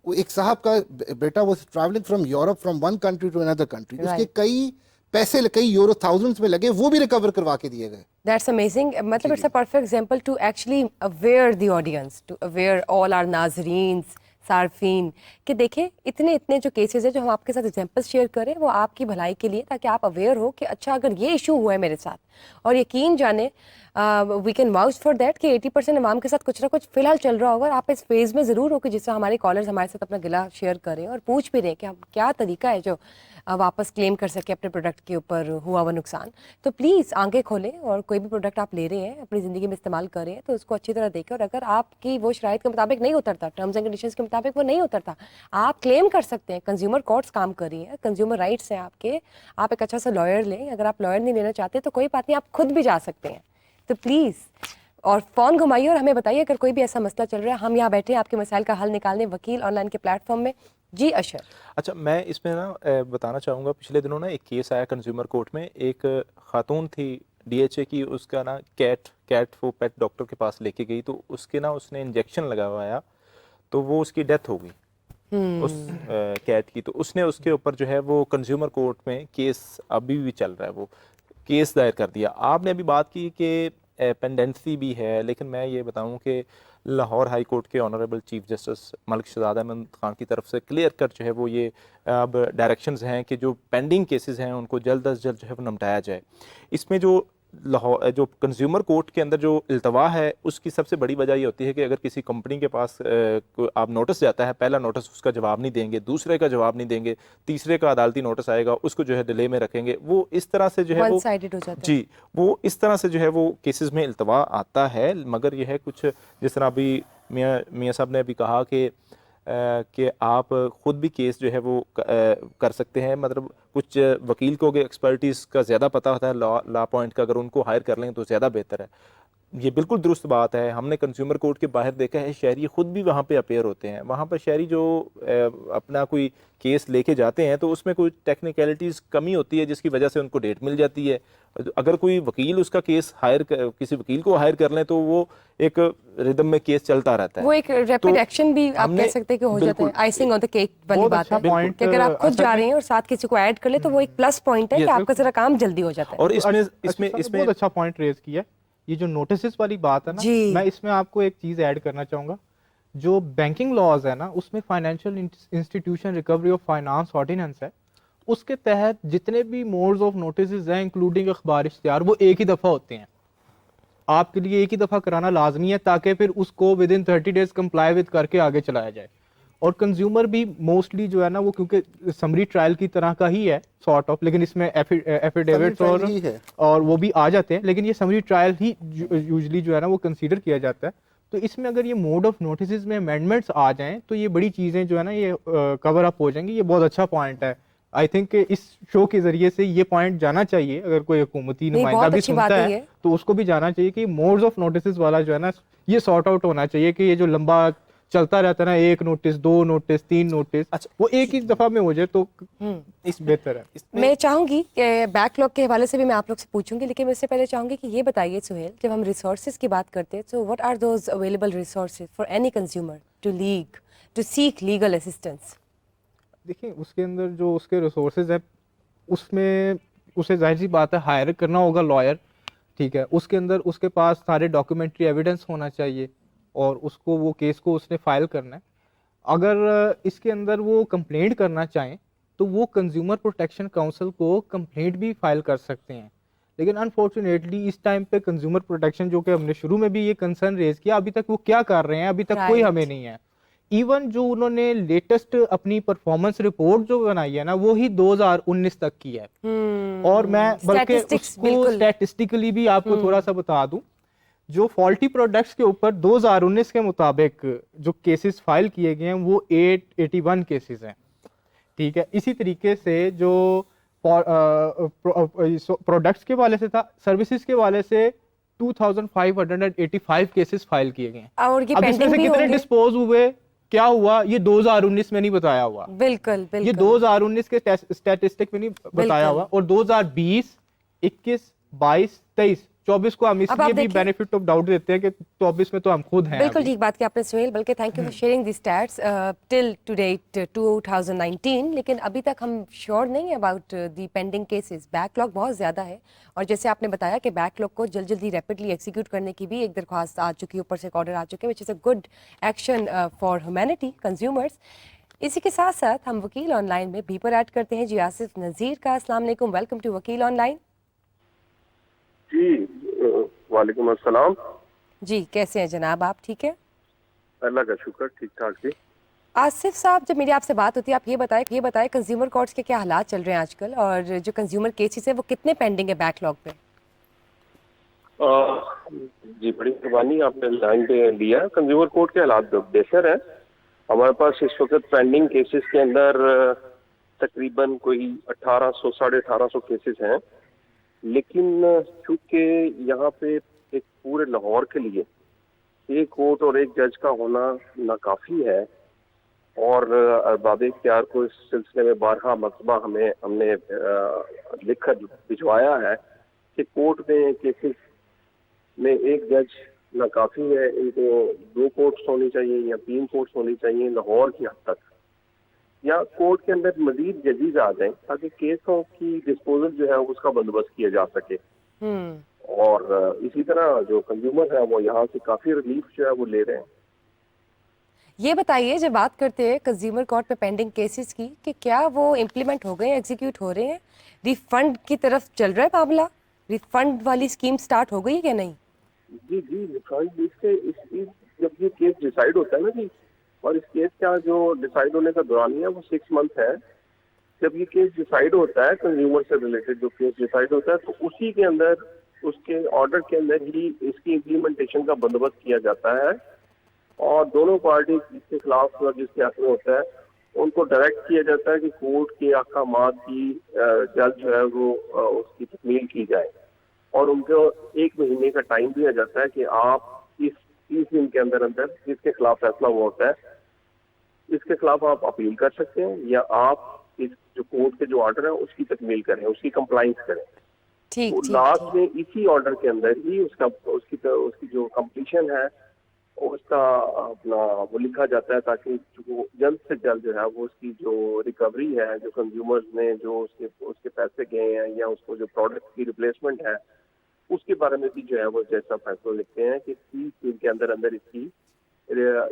وہ ایک صاحب کا بیٹا was travelling from Europe from one country to another country, اس کے کئی پیسے کئی یورو تھاؤزنڈز میں لگے، وہ بھی ریکور کروا کے دیے گئے. That's amazing. مطلب it's a perfect example to actually aware the audience, to aware all our ناظرین صارفین کہ دیکھیں اتنے جو کیسز ہیں جو ہم آپ کے ساتھ ایگزامپلس شیئر کریں وہ آپ کی بھلائی کے لیے، تاکہ آپ اویئر ہو کہ اچھا اگر یہ ایشو ہوا ہے میرے ساتھ. اور یقین جانیں we can vouch for that کہ 80% عوام کے ساتھ کچھ نہ کچھ فی الحال چل رہا ہوگا. آپ اس فیز میں ضرور ہو کہ جس طرح ہمارے کالرز ہمارے ساتھ اپنا گلا شیئر کریں اور پوچھ بھی رہے ہیں کہ ہم کیا طریقہ ہے جو واپس کلیم کر سکے اپنے پروڈکٹ کے اوپر ہوا ہوا نقصان. تو پلیز آنکھیں کھولیں اور کوئی بھی پروڈکٹ آپ لے رہے ہیں اپنی زندگی میں استعمال کر رہے ہیں تو اس کو اچھی طرح دیکھیں، اور اگر آپ کی وہ شرائط کے مطابق نہیں اترتا، ٹرمز اینڈ کنڈیشنز کے مطابق وہ نہیں اترتا، آپ کلیم کر سکتے ہیں. کنزیومر کورٹس کام کر رہی ہیں، کنزیومر رائٹس ہیں آپ کے. آپ ایک اچھا سا لائر لیں. اگر آپ لائر نہیں لینا چاہتے تو کوئی بات نہیں، آپ خود بھی جا سکتے ہیں. تو پلیز اور فون گھمائیے اور ہمیں بتائیے اگر کوئی بھی ایسا مسئلہ چل رہا ہے. ہم یہاں بیٹھے ہیں آپ کے مسائل کا حل نکالنے وکیل آن لائن کے پلیٹ فارم میں. جی اشر. اچھا، میں اس میں نا بتانا چاہوں گا، پچھلے دنوں نا ایک کیس آیا کنزیومر کورٹ میں. ایک خاتون تھی ڈی ایچ اے کی، اس کا نا کیٹ وہ پیٹ ڈاکٹر کے پاس لے کے گئی تو اس نے انجیکشن لگاوایا تو وہ اس کی ڈیتھ ہو گئی اس کیٹ کی. تو اس نے اس کے اوپر جو ہے وہ کنزیومر کورٹ میں کیس ابھی بھی چل رہا ہے، وہ کیس دائر کر دیا. آپ نے ابھی بات کی کہ پینڈنسی بھی ہے، لیکن میں یہ بتاؤں کہ لاہور ہائی کورٹ کے آنریبل چیف جسٹس ملک شہزادہ احمد خان کی طرف سے کلیئر کٹ جو ہے وہ یہ اب ڈائریکشنز ہیں کہ جو پینڈنگ کیسز ہیں ان کو جلد از جلد جو ہے وہ نمٹایا جائے. اس میں جو کنزیومر کورٹ کے اندر جو التوا ہے اس کی سب سے بڑی وجہ یہ ہوتی ہے کہ اگر کسی کمپنی کے پاس آپ نوٹس جاتا ہے، پہلا نوٹس اس کا جواب نہیں دیں گے، دوسرے کا جواب نہیں دیں گے، تیسرے کا عدالتی نوٹس آئے گا اس کو جو ہے ڈیلے میں رکھیں گے. وہ اس طرح سے جو ہے وہ جی وہ اس طرح سے جو ہے وہ کیسز میں التوا آتا ہے. مگر یہ ہے کچھ جس طرح ابھی میاں صاحب نے ابھی کہا کہ آپ خود بھی کیس جو ہے وہ کر سکتے ہیں. مطلب کچھ وکیل کو ایکسپرٹیز کا زیادہ پتہ ہوتا ہے لا پوائنٹ کا، اگر ان کو ہائر کر لیں تو زیادہ بہتر ہے. یہ بالکل درست بات ہے. ہم نے کنزیومر کورٹ کے باہر دیکھا ہے شہری خود بھی وہاں پہ اپیئر ہوتے ہیں. وہاں پر شہری جو اپنا کوئی کیس لے کے جاتے ہیں تو اس میں کوئی ٹیکنیکلٹیز کمی ہوتی ہے جس کی وجہ سے ان کو ڈیٹ مل جاتی ہے. اگر کوئی وکیل اس کا کیس کسی وکیل کو ہائر کر لیں تو وہ ایک ردم میں کیس چلتا رہتا ہے. وہ ایک ریپڈ ایکشن بھی آپ کہہ سکتے ہیں کہ ہو جاتا ہے. آئسنگ آن دی کیک والی بات ہے کہ اگر آپ خود جا رہے ہیں اور ساتھ کسی کو ایڈ کر لیں تو وہ ایک پلس پوائنٹ ہے کہ آپ کا ذرا کام جلدی ہو جاتا ہے. اور اس میں بہت اچھا پوائنٹ ریز کیا ہے. یہ جو نوٹسز والی بات ہے نا، میں اس میں آپ کو ایک چیز ایڈ کرنا چاہوں گا. جو بینکنگ لاز ہے نا اس میں financial institution recovery of finance ordinance ہے، اس کے تحت جتنے بھی موڈز آف نوٹسز ہیں انکلوڈنگ اخبار اشتہار وہ ایک ہی دفعہ ہوتے ہیں. آپ کے لیے ایک ہی دفعہ کرانا لازمی ہے تاکہ پھر اس کو with in 30 days comply with کر کے آگے چلایا جائے. اور کنزیومر بھی موسٹلی جو ہے نا وہ کیونکہ سمری ٹرائل کی طرح کا ہی ہے سارٹ آف, لیکن اس میں ایفیڈیوٹس اور وہ بھی آ جاتے ہیں, لیکن یہ سمری ٹرائل ہی یوزلی جو ہے نا وہ کنسیڈر کیا جاتا ہے. تو اس میں اگر یہ موڈ آف نوٹسز میں امینڈمنٹس آ جائیں تو یہ بڑی چیزیں جو ہے نا یہ کور اپ ہو جائیں گی. یہ بہت اچھا پوائنٹ ہے. آئی تھنک کہ اس شو کے ذریعے سے یہ پوائنٹ جانا چاہیے, اگر کوئی حکومتی نمائندہ بھی سنتا ہے تو اس کو بھی جانا چاہیے کہ موڈز آف نوٹسز والا جو ہے نا یہ سارٹ آؤٹ ہونا چاہیے کہ یہ جو لمبا چلتا رہتا ہے نا, 1 نوٹس 2 نوٹس 3 نوٹس, وہ ایک ہی دفعہ میں ہو جائے تو اس بہتر ہے. میں چاہوں گی کہ بیک لاگ کے حوالے سے بھی میں آپ لوگ سے پوچھوں گی, لیکن اس سے پہلے چاہوں گی کہ یہ بتائیے سہیل, جب ہم ریسورسز کی بات کرتے ہیں تو what are those available resources for any consumer to seek legal assistance? دیکھیں اس کے اندر جو اس کے ریسورسز ہیں اس میں اسے ظاہر سی بات ہے ہائر کرنا ہوگا لائر, ٹھیک ہے. اس کے اندر اس کے پاس سارے ڈاکیومنٹری ایویڈنس ہونا چاہیے اور اس کو وہ کیس کو اس نے فائل کرنا ہے. اگر اس کے اندر وہ کمپلینٹ کرنا چاہیں تو وہ کنزیومر پروٹیکشن کونسل کو کمپلینٹ بھی فائل کر سکتے ہیں. لیکن انفارچونیٹلی اس ٹائم پہ کنزیومر پروٹیکشن, جو کہ ہم نے شروع میں بھی یہ کنسرن ریز کیا, ابھی تک وہ کیا کر رہے ہیں ابھی تک کوئی ہمیں نہیں ہے. ایون جو انہوں نے لیٹسٹ اپنی پرفارمنس رپورٹ جو بنائی ہے نا وہی 2019 تک کی ہے. اور میں بلکہ اس کو اسٹیٹسٹیکلی بھی آپ کو تھوڑا سا بتا دوں, جو فالٹی پروڈکٹس کے اوپر 2019 کے مطابق جو کیسز فائل کیے گئے ہیں وہ 881 کیسز ہیں, ٹھیک ہے. اسی طریقے سے جو پروڈکٹس کے والے سے تھا, سروسز کے والے سے 2585 کیسز فائل کیے گئے ہیں. اب اس میں سے کتنے ڈسپوز ہوئے, کیا ہوا, یہ 2019 میں نہیں بتایا ہوا. بالکل یہ 2019 کے اسٹیٹسٹک میں نہیں بتایا ہوا. اور 2020 21 22 23 24 کو ہم اس لیے بھی بینیفٹ آف ڈاؤٹ دیتے ہیں کہ 24 میں تو ہم خود ہیں. بالکل ٹھیک بات کی آپ نے سہیل, بلکہ thank you for sharing the status till to date 2019. لیکن ابھی تک ہم شیور نہیں ہیں about the pending cases. Backlog بہت زیادہ ہے, اور جیسے آپ نے بتایا کہ بیک لاگ کو جلدی ریپڈلی ایکسیکیوٹ کرنے کی بھی ایک درخواست آ چکی ہے, اوپر سے ایک آرڈر آ چکے, which is a good action for humanity consumers. اسی کے ساتھ ساتھ ہم وکیل آن لائن میں بھی پر ایڈ کرتے ہیں جی آصف نذیر کا. السلام علیکم, ویلکم ٹو وکیل آن لائن. جی وعلیکم السلام. جی کیسے ہیں جناب آپ؟ ٹھیک ہے, اللہ کا شکر, ٹھیک ٹھاک. جی آصف صاحب, جب میری آپ سے بات ہوتی ہے آپ یہ بتائیں کنزیومر کورٹس کے کیا حالات چل رہے ہیں آج کل, اور جو کنزیومر کیسز ہیں وہ کتنے پینڈنگ ہے بیک لاگ پہ؟ جی بڑی مہربانی, آپ نے لائن پہ لیا. کنزیومر کورٹ کے حالات بہتر ہیں. ہمارے پاس اس وقت پینڈنگ کیسز کے اندر تقریباً کوئی 1800 1850 کیسز ہیں. لیکن چونکہ یہاں پہ ایک پورے لاہور کے لیے ایک کورٹ اور ایک جج کا ہونا ناکافی ہے, اور ارباب اختیار کو اس سلسلے میں بارہا مرتبہ ہم نے لکھ کر بھجوایا ہے کہ کورٹ میں کیسز میں ایک جج ناکافی ہے. ان کو 2 کورٹس ہونی چاہیے یا 3 کورٹس ہونی چاہیے لاہور کی حد تک, یا کورٹ کے اندر مزید ججز آ جائیں تاکہ کیسوں کی ڈسپوزل جو ہے اس کا بندوبست کیا جا سکے. اور اسی طرح جو کنزیومر ہے وہ یہاں سے کافی ریلیف جو ہے وہ لے رہے ہیں. یہ بتائیے, جب بات کرتے ہیں کنزیومر کورٹ پہ پینڈنگ کیسز کی, کہ کیا وہ امپلیمنٹ ہو گئے ہیں, ایگزیکیوٹ ہو رہے ہیں, ریفنڈ کی طرف چل رہا ہے معاملہ, ریفنڈ والی اسکیم سٹارٹ ہو گئی ہے کہ نہیں؟ جی ریفنڈ جب یہ کیس ڈیسائیڈ ہوتا ہے نا جی, اور اس کیس کا جو ڈیسائیڈ ہونے کا دورانیہ وہ 6 منتھ ہے. جب یہ کیس ڈیسائیڈ ہوتا ہے کنزیومر سے ریلیٹڈ جو کیس ڈیسائیڈ ہوتا ہے, تو اسی کے اندر اس کے آرڈر کے اندر ہی اس کی امپلیمنٹیشن کا بندوبست کیا جاتا ہے. اور دونوں پارٹی جس کے خلاف جس کے حق میں ہوتا ہے ان کو ڈائریکٹ کیا جاتا ہے کہ کورٹ کے احکامات کی جلد جو ہے وہ اس کی تکمیل کی جائے, اور ان کو 1 مہینے کا ٹائم دیا جاتا ہے کہ آپ اس 30 دن کے اندر جس کے خلاف فیصلہ ہوا ہوتا ہے اس کے خلاف آپ اپیل کر سکتے ہیں, یا آپ اس جو کورٹ کے جو آرڈر ہے اس کی تکمیل کریں, اس کی کمپلائنس کریں. لاسٹ میں اسی آرڈر کے اندر ہی اس کی جو کمپلیشن ہے اس کا اپنا وہ لکھا جاتا ہے, تاکہ جو جلد سے جلد جو ہے وہ اس کی جو ریکوری ہے, جو کنزیومرز نے جو اس کے پیسے گئے ہیں یا اس کو جو پروڈکٹ کی ریپلیسمنٹ ہے اس کے بارے میں بھی جو ہے وہ جیسا فیصلہ لکھتے ہیں کہ 30 دن کے اندر اس کی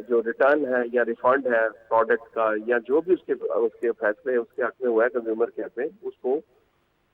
جو ریٹرن ہے یا ریفنڈ ہے پروڈکٹ کا, یا جو بھی اس کے فیصلے اس کے حق میں ہوا ہے کنزیومر کے حق میں, اس کو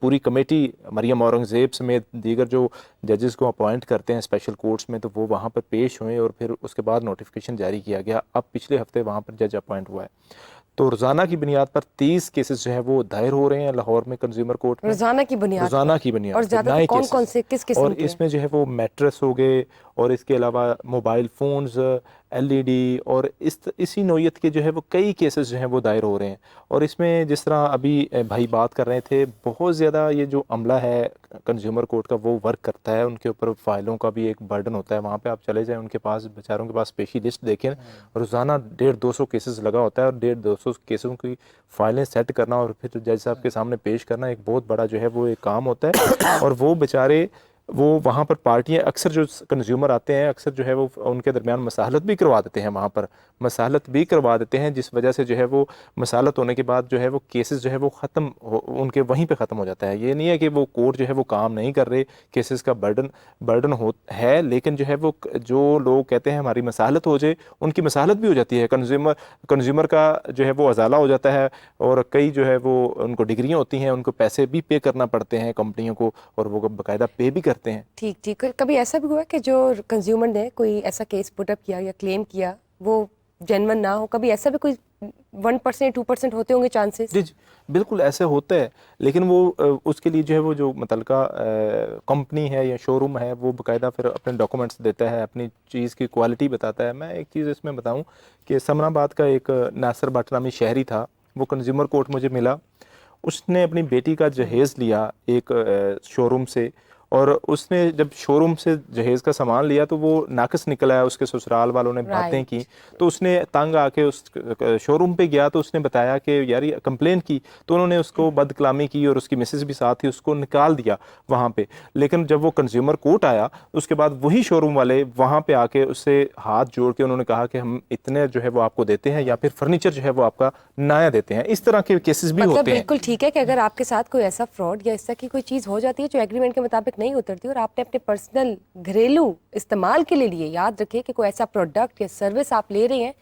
پوری کمیٹی مریم اورنگزیب سمیت دیگر جو ججز کو اپوائنٹ کرتے ہیں اسپیشل کورٹس میں، تو وہ وہاں پر پیش ہوئے اور پھر اس کے بعد نوٹیفیکیشن جاری کیا گیا. اب پچھلے ہفتے وہاں پر جج اپوائنٹ ہوا ہے. تو روزانہ کی بنیاد پر 30 کیسز جو ہے وہ دائر ہو رہے ہیں لاہور میں کنزیومر کورٹ میں. روزانہ کی بنیاد روزانہ کی بنیاد اور پر زیادہ نئے کون cases. کون سے کس قسم اور کے اس میں جو ہے وہ میٹرس ہو گئے اور اس کے علاوہ موبائل فونز، LED اور اسی نوعیت کے جو ہے وہ کئی کیسز جو ہیں وہ دائر ہو رہے ہیں. اور اس میں جس طرح ابھی بھائی بات کر رہے تھے، بہت زیادہ یہ جو عملہ ہے کنزیومر کورٹ کا وہ ورک کرتا ہے. ان کے اوپر فائلوں کا بھی ایک برڈن ہوتا ہے. وہاں پہ آپ چلے جائیں ان کے پاس، بیچاروں کے پاس اسپیشلی لسٹ دیکھیں، روزانہ 150-200 کیسز لگا ہوتا ہے. اور 150-200 کیسوں کی فائلیں سیٹ کرنا اور پھر جج صاحب کے سامنے پیش کرنا ایک بہت بڑا جو ہے وہ ایک کام ہوتا ہے. اور وہ بیچارے وہ وہاں پر پارٹیاں اکثر جو کنزیومر آتے ہیں اکثر جو ہے وہ ان کے درمیان مصالحت بھی کروا دیتے ہیں. وہاں پر مصالحت بھی کروا دیتے ہیں، جس وجہ سے جو ہے وہ مصالحت ہونے کے بعد جو ہے وہ کیسز جو ہے وہ ختم ان کے وہیں پہ ختم ہو جاتا ہے. یہ نہیں ہے کہ وہ کورٹ جو ہے وہ کام نہیں کر رہے، کیسز کا برڈن ہے، لیکن جو ہے وہ جو لوگ کہتے ہیں ہماری مصالحت ہو جائے، ان کی مصالحت بھی ہو جاتی ہے. کنزیومر کا جو ہے وہ ازالہ ہو جاتا ہے. اور کئی جو ہے وہ ان کو ڈگریاں ہوتی ہیں، ان کو پیسے بھی پے کرنا پڑتے ہیں کمپنیوں کو، اور وہ باقاعدہ پے بھی کرتے ہیں. ٹھیک. کبھی ایسا بھی ہوا کہ جو کنزیومر نے کوئی ایسا کیس پٹ اپ کیا یا کلیم کیا وہ جینون نہ ہو؟ کبھی ایسا بھی کوئی 1% 2% ہوتے ہوں گے چانسز؟ جی بالکل ایسے ہوتا ہے، لیکن وہ اس کے لیے جو ہے وہ جو متعلقہ کمپنی ہے یا شو روم ہے وہ باقاعدہ پھر اپنے ڈاکومنٹس دیتا ہے، اپنی چیز کی کوالٹی بتاتا ہے. میں ایک چیز اس میں بتاؤں کہ سمرا آباد کا ایک ناصر بٹ نامی شہری تھا، وہ کنزیومر کورٹ مجھے ملا. اس نے اپنی بیٹی کا جہیز لیا ایک شو روم سے، اور اس نے جب شو روم سے جہیز کا سامان لیا تو وہ ناقص نکلا ہے. اس کے سسرال والوں نے باتیں کی تو اس نے تنگ آ کے اس شو روم پہ گیا تو اس نے بتایا کہ یار یہ کمپلین کی، تو انہوں نے اس کو بد کلامی کی اور اس کی مسز بھی ساتھ تھی، اس کو نکال دیا وہاں پہ. لیکن جب وہ کنزیومر کورٹ آیا اس کے بعد وہی شو روم والے وہاں پہ آ کے اس سے ہاتھ جوڑ کے انہوں نے کہا کہ ہم اتنے جو ہے وہ آپ کو دیتے ہیں یا پھر فرنیچر جو ہے وہ آپ کا نیا دیتے ہیں. اس طرح کے کیسز بھی ہوتے ہیں. بالکل ٹھیک ہے کہ اگر آپ کے ساتھ کوئی ایسا فراڈ یا اس طرح کی کوئی چیز ہو جاتی ہے جو ایگریمنٹ کے مطابق نہیں اترتی اور آپ نے اپنے پرسنل گھریلو استعمال کے لیے یاد رکھیں کہ کوئی ایسا پروڈکٹ یا سروس آپ لے رہے ہیں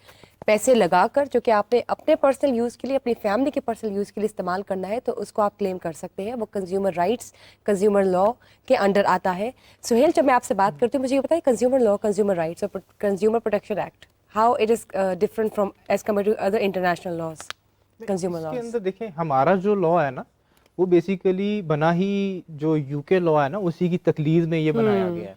پیسے لگا کر جو کہ آپ نے اپنے پرسنل یوز کے لیے، اپنی فیملی کے پرسنل یوز کے لیے استعمال کرنا ہے، تو اس کو آپ کلیم کر سکتے ہیں. وہ کنزیومر رائٹس، کنزیومر لا کے انڈر آتا ہے. سہیل، جب میں آپ سے بات کرتی ہوں مجھے یہ بتائیں کنزیومر لا، کنزیومر رائٹس اور consumer protection act, how it is different from as compare to other international laws, consumer اس کے لاز؟ اندر دیکھیں ہمارا جو لا ہے نا وہ بیسیکلی بنا ہی جو UK لا ہے نا اسی کی تقلید میں یہ بنایا گیا ہے.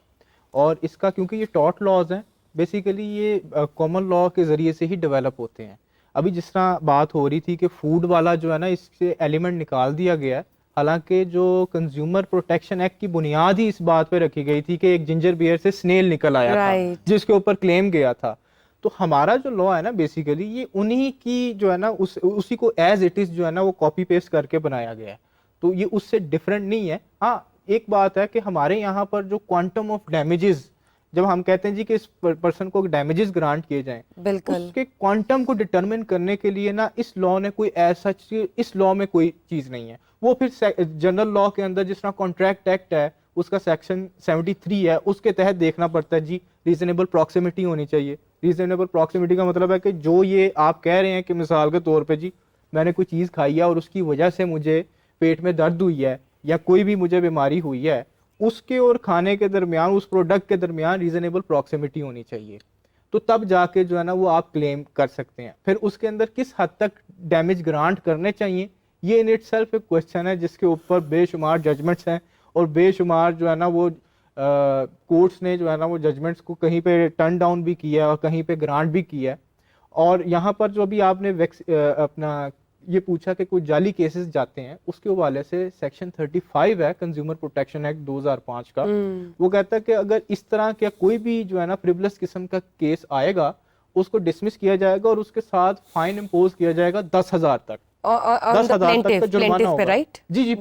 اور اس کا کیونکہ یہ ٹاٹ لاز ہیں بیسیکلی یہ کامن لا کے ذریعے سے ہی ڈیولپ ہوتے ہیں. ابھی جس طرح بات ہو رہی تھی کہ فوڈ والا جو ہے نا اس سے ایلیمنٹ نکال دیا گیا ہے، حالانکہ جو کنزیومر پروٹیکشن ایکٹ کی بنیاد ہی اس بات پہ رکھی گئی تھی کہ ایک جنجر بیئر سے سنیل نکل آیا تھا جس کے اوپر کلیم گیا تھا. تو ہمارا جو لا ہے نا بیسیکلی یہ انہی کی جو ہے نا اسی کو ایز اٹ از جو ہے نا وہ کاپی پیسٹ کر کے بنایا گیا ہے. تو یہ اس سے ڈفرینٹ نہیں ہے. ہاں ایک بات ہے کہ ہمارے یہاں پر جو کوانٹم آف ڈیمیجز، جب ہم کہتے ہیں جی کہ اس پرسن کو ڈیمیجز گرانٹ کیے جائیں، اس کے کوانٹم کو ڈٹرمن کرنے کے لیے نا اس لا نے کوئی ایسا اس لا میں کوئی چیز نہیں ہے. وہ پھر جنرل لا کے اندر جس طرح کانٹریکٹ ایکٹ ہے اس کا سیکشن 73 ہے، اس کے تحت دیکھنا پڑتا ہے جی ریزنیبل پراکسیمیٹی ہونی چاہیے. ریزنیبل پراکسیمیٹی کا مطلب ہے کہ جو یہ آپ کہہ رہے ہیں کہ مثال کے طور پہ جی میں نے کوئی چیز کھائی ہے اور اس کی وجہ سے مجھے پیٹ میں درد ہوئی ہے یا کوئی بھی مجھے بیماری ہوئی ہے، اس کے اور کھانے کے درمیان، اس پروڈکٹ کے درمیان ریزنیبل پراکسیمیٹی ہونی چاہیے. تو تب جا کے جو ہے نا وہ آپ کلیم کر سکتے ہیں. پھر اس کے اندر کس حد تک ڈیمیج گرانٹ کرنے چاہیے یہ ان اٹ سیلف ایک کوشچن ہے جس کے اوپر بے شمار ججمنٹس ہیں اور بے شمار جو ہے نا وہ کورٹس نے جو ہے نا وہ ججمنٹس کو کہیں پہ ٹرن ڈاؤن بھی کیا ہے اور کہیں پہ گرانٹ بھی کیا ہے. اور یہاں پر جو ابھی آپ نے اپنا یہ پوچھا کہ کوئی جعلی کیسز جاتے ہیں، اس کے حوالے سے سیکشن 35 ہے کنزیومر پروٹیکشن ایکٹ 2005 کا، وہ کہتا ہے کہ اگر اس طرح کا کوئی بھی جو ہے نا فریولس قسم کا کیس آئے گا اس کو ڈسمس کیا جائے گا اور اس کے ساتھ فائن امپوز کیا جائے گا 10,000 تک. 10,000 تک کا جرمانہ ہوگا. جی جی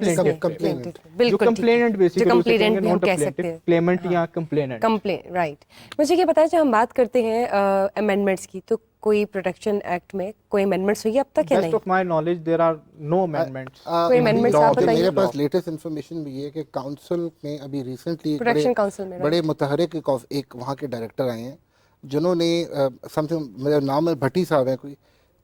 جو کمپلیننٹ بیسیکلی کلیمنٹ یا کمپلیننٹ. رائٹ. مجھے یہ بتائیں جب ہم بات کرتے ہیں امینڈمنٹس کی تو کوئی پروٹیکشن ایکٹ میں کوئی امینڈمنٹس ہوئی اب تک یا نہیں؟ Best of my knowledge there are no amendments. کوئی امینڈمنٹس آپ بتائیے. میرے پاس لیٹسٹ انفارمیشن بھی ہے کہ کاؤنسل میں ابھی ریسنٹلی پروٹیکشن کاؤنسل میں بڑے متحرک ایک وہاں کے ڈائریکٹر آئے ہیں جنہوں نے سم تھنگ، میرا نام ہے بھٹی صاحب ہیں کوئی،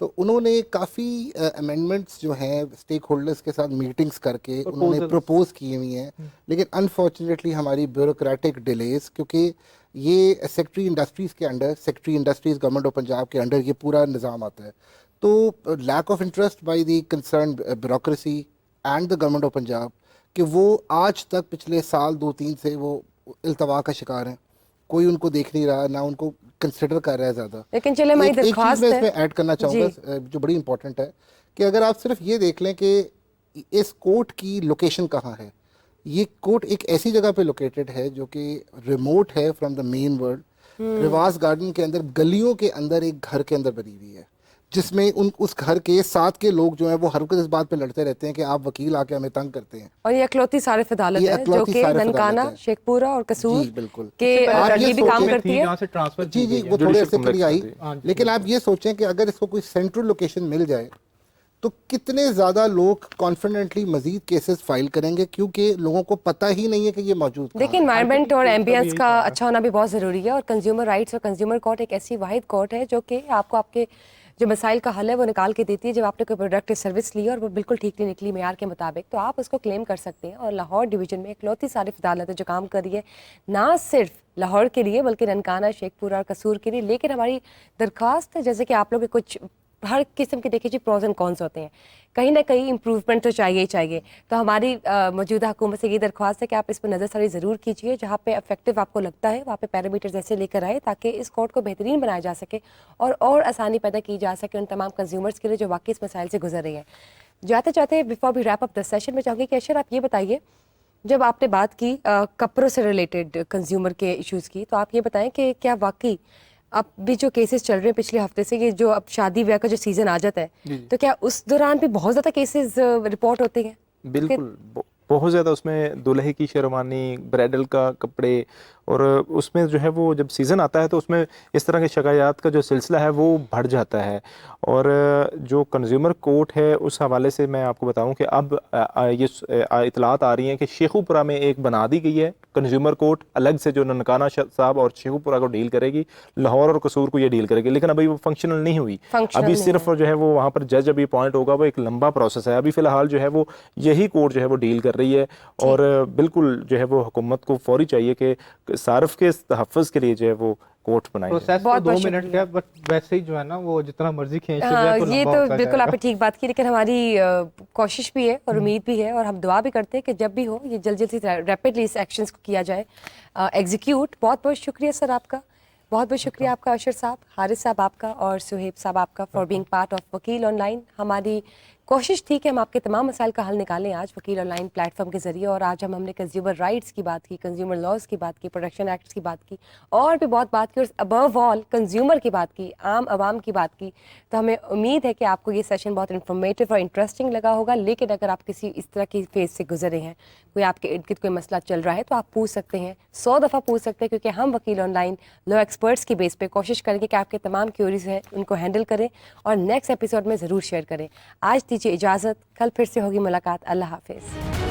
تو انہوں نے کافی امینڈمنٹس جو ہیں اسٹیک ہولڈرس کے ساتھ میٹنگس کر کے انہوں نے پروپوز کی ہوئی ہیں، لیکن انفارچونیٹلی ہماری بیوروکریٹک ڈیلیز، کیونکہ یہ سیکٹری انڈسٹریز کے under, secretary industries government of Punjab کے انڈر یہ پورا نظام آتا ہے، تو lack of interest by the concern bureaucracy and the government of Punjab کہ وہ آج تک پچھلے سال 2-3 سے وہ التوا کا شکار ہیں، کوئی ان کو دیکھ نہیں رہا، نہ ان کو کنسیڈر کر رہا ہے زیادہ. لیکن چلے ہماری ایک چیز درخواست میں اس ہے میں ایڈ کرنا چاہوں گا جو بڑی امپورٹنٹ ہے کہ اگر آپ صرف یہ دیکھ لیں کہ اس کورٹ کی لوکیشن کہاں ہے، یہ کورٹ ایک ایسی جگہ پہ لوکیٹڈ ہے جو کہ ریموٹ ہے فرام دا مین ورلڈ، رواس گارڈن کے اندر گلیوں کے اندر ایک گھر کے اندر بنی ہوئی ہے، جس میں اس گھر کے ساتھ کے لوگ جو ہیں وہ ہر وقت اس بات پہ لڑتے رہتے ہیں کہ آپ وکیل آ کے ہمیں تنگ کرتے ہیں. اور یہ اکلوتی صارف عدالت ہے جو کہ ننکانہ، شیخ پورہ اور قصور جی بالکل کے یہ بھی کام کرتی ہے. جی وہ تھوڑے عرصے کے لیے آئی، لیکن آپ یہ سوچیں کہ اگر اس کو کوئی سینٹرل لوکیشن مل جائے تو کتنے زیادہ لوگ کانفیڈنٹلی مزید کیسز فائل کریں گے، کیونکہ لوگوں کو پتہ ہی نہیں ہے کہ یہ موجود. دیکھیں انوائرمنٹ اور ایمبینس کا اچھا ہونا بھی بہت ضروری ہے، اور کنزیومر رائٹس اور کنزیومر کورٹ ایک ایسی واحد کورٹ ہے جو کہ آپ کو آپ کے جو مسائل کا حل ہے وہ نکال کے دیتی ہے. جب آپ نے کوئی پروڈکٹ سروس لی اور وہ بالکل ٹھیک نہیں نکلی معیار کے مطابق، تو آپ اس کو کلیم کر سکتے ہیں. اور لاہور ڈویژن میں اکلوتی صارف عدالت ہے جو کام کر رہی ہے نہ صرف لاہور کے لیے بلکہ ننکانہ، شیخ پورہ اور قصور کے لیے. لیکن ہماری درخواست ہے جیسے کہ آپ لوگ کچھ ہر قسم کے دیکھیے جی پروز اینڈ کونس ہوتے ہیں، کہیں نہ کہیں امپروومنٹ تو چاہیے ہی چاہیے. تو ہماری موجودہ حکومت سے یہ درخواست ہے کہ آپ اس پہ نظر ثانی ضرور کیجیے، جہاں پہ افیکٹو آپ کو لگتا ہے وہاں پہ پیرامیٹرز ایسے لے کر آئے تاکہ اس کورٹ کو بہترین بنایا جا سکے اور آسانی پیدا کی جا سکے ان تمام کنزیومرز کے لیے جو واقعی اس مسائل سے گزر رہی ہیں. جاتے جاتے before we wrap up the session میں چاہوں گی کہ اشر آپ یہ بتائیے، جب آپ نے بات کی کپڑوں سے ریلیٹڈ کنزیومر کے ایشوز کی، تو آپ یہ بتائیں کہ کیا واقعی اب بھی جو کیسز چل رہے ہیں پچھلے ہفتے سے، یہ جو اب شادی بیاہ کا جو سیزن آ جاتا ہے تو کیا اس دوران بھی بہت زیادہ کیسز رپورٹ ہوتے ہیں؟ بالکل بہت زیادہ. اس میں دولہے کی شیروانی، برائڈل کا کپڑے، اور اس میں جو ہے وہ جب سیزن آتا ہے تو اس میں اس طرح کے شکایات کا جو سلسلہ ہے وہ بڑھ جاتا ہے. اور جو کنزیومر کورٹ ہے اس حوالے سے میں آپ کو بتاؤں کہ اب یہ اطلاعات آ رہی ہیں کہ شیخو پورہ میں ایک بنا دی گئی ہے کنزیومر کورٹ الگ سے، جو ننکانہ صاحب اور شیخو پورہ کو ڈیل کرے گی، لاہور اور قصور کو یہ ڈیل کرے گی. لیکن ابھی وہ فنکشنل نہیں ہوئی، ابھی صرف جو ہے وہ وہاں پر جج ابھی اپوائنٹ ہوگا، وہ ایک لمبا پروسیس ہے. ابھی فی الحال جو ہے وہ یہی کورٹ جو ہے وہ ڈیل کر رہی ہے. اور بالکل جو ہے وہ حکومت کو فوری چاہیے کہ صارف کے تحفظ کے لیے جو ہے وہ کورٹ بنائی. پروسیس 2 منٹ کا، بٹ ویسے ہی جو ہے نا وہ جتنا مرضی کھینچ لے یہ تو بالکل آپ نے ٹھیک بات کی، لیکن ہماری کوشش بھی ہے اور امید بھی ہے اور ہم دعا بھی کرتے ہیں کہ جب بھی ہو یہ جلد جلد سے ریپڈلی اس ایکشنز کو کیا جائے ایگزیکیوٹ. بہت بہت شکریہ سر آپ کا، بہت بہت شکریہ آپ کا اشر صاحب، حارث صاحب آپ کا، اور سہیب صاحب آپ کا فار بینگ پارٹ آف وکیل آن لائن. ہماری کوشش تھی کہ ہم آپ کے تمام مسائل کا حل نکالیں آج وکیل آن لائن پلیٹ فارم کے ذریعے. اور آج ہم نے کنزیومر رائٹس کی بات کی، کنزیومر لاز کی بات کی، پروٹیکشن ایکٹس کی بات کی، اور بھی بہت بات کی، اور ابو آل کنزیومر کی بات کی، عام عوام کی بات کی. تو ہمیں امید ہے کہ آپ کو یہ سیشن بہت انفارمیٹیو اور انٹرسٹنگ لگا ہوگا. لیکن اگر آپ کسی اس طرح کی فیز سے گزرے ہیں، کوئی آپ کے ارد گرد کوئی مسئلہ چل رہا ہے، تو آپ پوچھ سکتے ہیں، 100 دفعہ پوچھ سکتے ہیں، کیونکہ ہم وکیل آن لائن لا ایکسپرٹس کی بیس پہ کوشش کریں گے کہ آپ کے تمام کیوریز ہیں ان کو ہینڈل کریں اور نیکسٹ ایپیسوڈ میں ضرور شیئر کریں. آج دیجیے اجازت، کل پھر سے ہوگی ملاقات. اللہ حافظ.